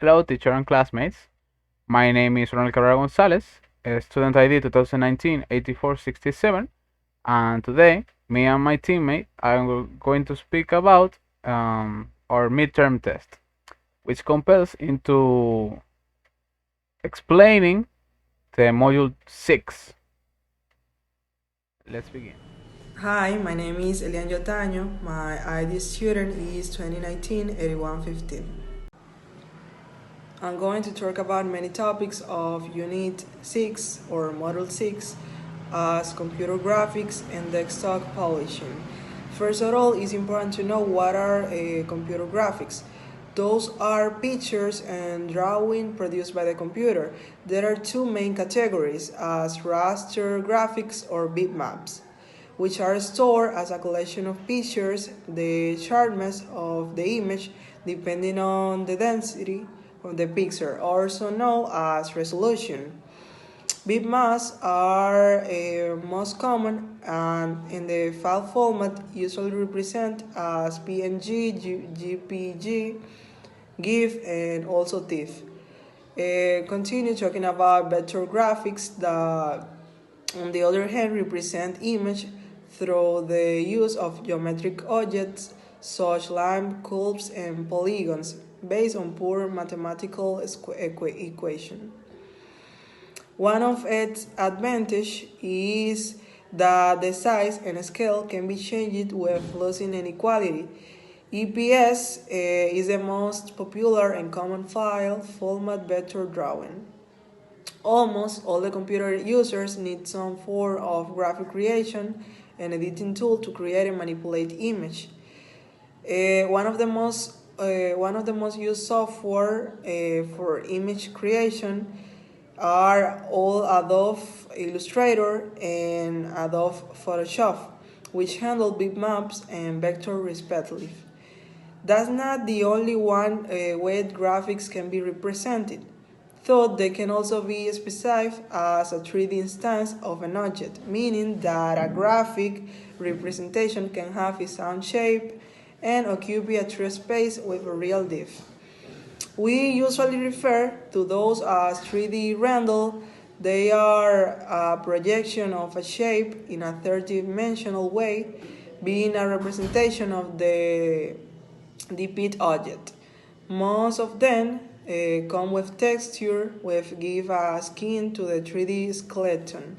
Hello, teacher and classmates. My name is Ronald Cabrera González, student ID 2019-8467, and today, me and my teammate are going to speak about our midterm test, which compels into explaining the module 6. Let's begin. Hi, my name is Elianyi Otaño. My ID student is 2019-8115. I'm going to talk about many topics of Unit 6 or Module 6 as computer graphics and desktop publishing. First of all, it's important to know what are computer graphics. Those are pictures and drawing produced by the computer. There are two main categories as raster graphics or bitmaps, which are stored as a collection of pictures, the sharpness of the image depending on the density of the pixel, also known as resolution. Bitmaps are most common and in the file format usually represent as PNG, GPG, GIF, and also TIFF. Continue talking about vector graphics that, on the other hand, represent image through the use of geometric objects such line, curves, and polygons based on pure mathematical equation. One of its advantages is that the size and scale can be changed with losing inequality. EPS is the most popular and common file format vector drawing. Almost all the computer users need some form of graphic creation and editing tool to create and manipulate image. One of the most used software for image creation are all Adobe Illustrator and Adobe Photoshop, which handle bitmaps and vector respectively. That's not the only one way graphics can be represented, though they can also be specified as a 3D instance of an object, meaning that a graphic representation can have its own shape and occupy a 3D space with a real diff. We usually refer to those as 3D render. They are a projection of a shape in a third-dimensional way, being a representation of the depicted object. Most of them come with texture, which give a skin to the 3D skeleton.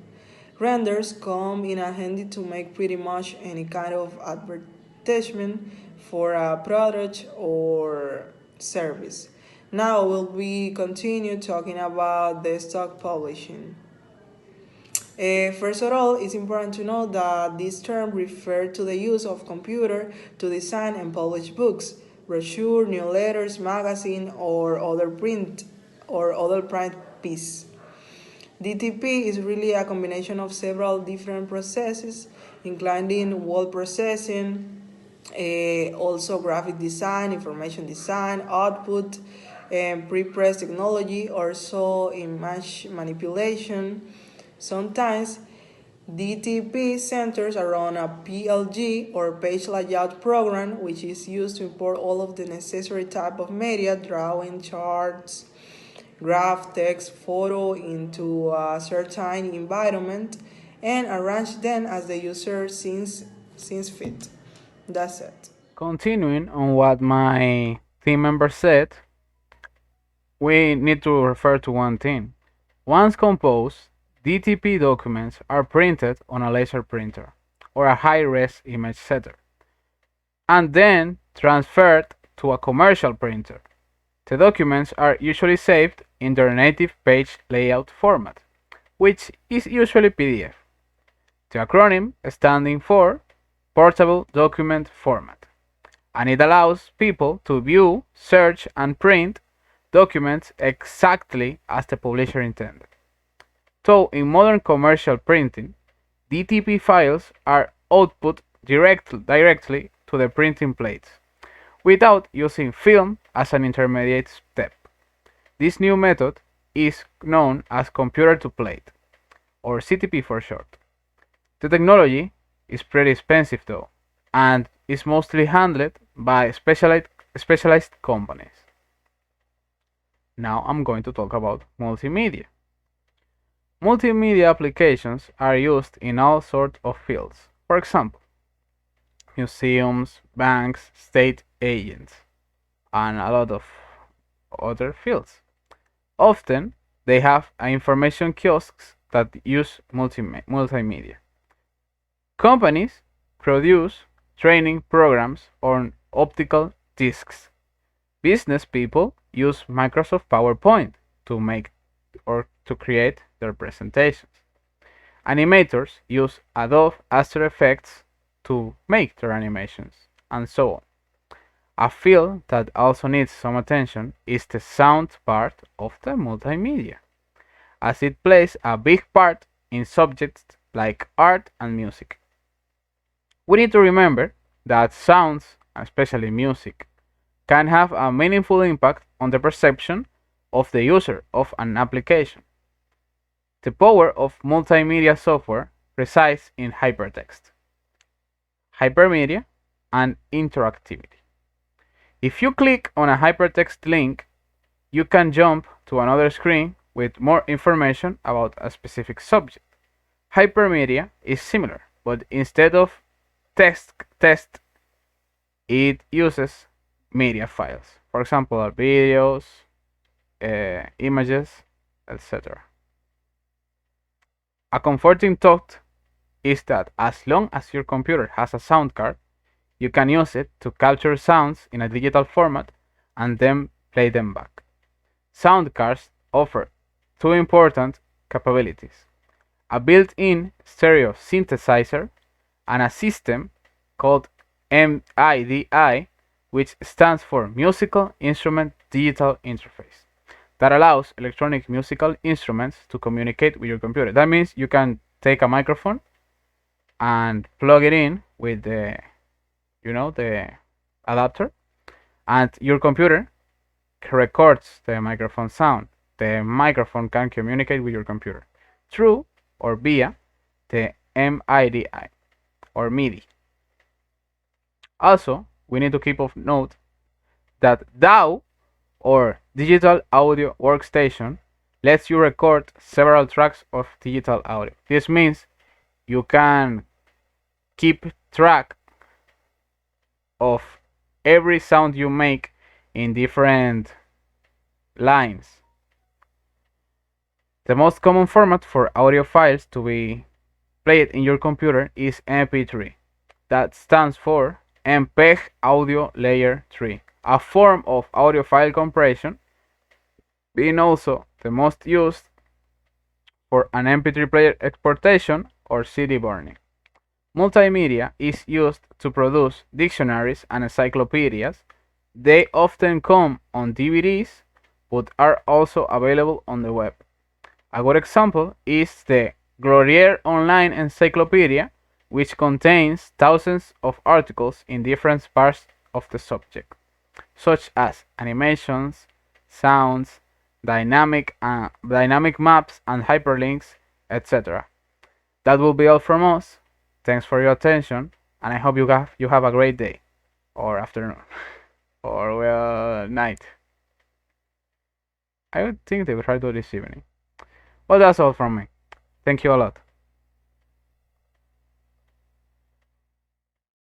Renders come in handy to make pretty much any kind of advertisement for a product or service. Now we'll be continue talking about desktop publishing. First of all, it's important to know that this term refers to the use of computer to design and publish books, brochure, newsletters, magazine, or other print piece. DTP is really a combination of several different processes, including word processing, also graphic design, information design, output, and pre-press technology, also image manipulation. Sometimes DTP centers around a PLG or page layout program, which is used to import all of the necessary type of media, drawing, charts, graph, text, photo into a certain environment and arrange them as the user sees fit. That's it. Continuing on what my team member said, we need to refer to one thing. Once composed, DTP documents are printed on a laser printer or a high-res image setter, and then transferred to a commercial printer. The documents are usually saved in their native page layout format, which is usually PDF, the acronym standing for Portable Document Format, and it allows people to view, search, and print documents exactly as the publisher intended. So, in modern commercial printing, DTP files are output directly to the printing plates, without using film as an intermediate step. This new method is known as computer to plate, or CTP for short. The technology is pretty expensive though, and is mostly handled by specialized companies. Now I'm going to talk about multimedia. Multimedia applications are used in all sorts of fields. For example, museums, banks, state agents, and a lot of other fields. Often, they have information kiosks that use multimedia. Companies produce training programs on optical discs. Business people use Microsoft PowerPoint to make or to create their presentations. Animators use Adobe After Effects to make their animations, and so on. A field that also needs some attention is the sound part of the multimedia, as it plays a big part in subjects like art and music. We need to remember that sounds, especially music, can have a meaningful impact on the perception of the user of an application. The power of multimedia software resides in hypertext, hypermedia, and interactivity. If you click on a hypertext link, you can jump to another screen with more information about a specific subject. Hypermedia is similar, but instead of text, it uses media files. For example, videos, images, etc. A comforting thought is that as long as your computer has a sound card, you can use it to capture sounds in a digital format and then play them back. Sound cards offer two important capabilities: a built-in stereo synthesizer and a system called MIDI, which stands for Musical Instrument Digital Interface, that allows electronic musical instruments to communicate with your computer. That means you can take a microphone and plug it in with the adapter, and your computer records the microphone sound. The microphone can communicate with your computer through or via the MIDI or MIDI. Also, we need to keep of note that DAW or Digital Audio Workstation lets you record several tracks of digital audio. This means you can keep track of every sound you make in different lines. The most common format for audio files to be played in your computer is MP3. That stands for MPEG Audio Layer 3, a form of audio file compression, being also the most used for an MP3 player exportation or CD burning. Multimedia is used to produce dictionaries and encyclopedias. They often come on DVDs, but are also available on the web. A good example is the Glorier Online Encyclopedia, which contains thousands of articles in different parts of the subject, such as animations, sounds, dynamic maps and hyperlinks, etc. That will be all from us. Thanks for your attention, and I hope you have a great day, or afternoon, or well, night. I would think they would try to do this evening. Well, that's all from me. Thank you a lot.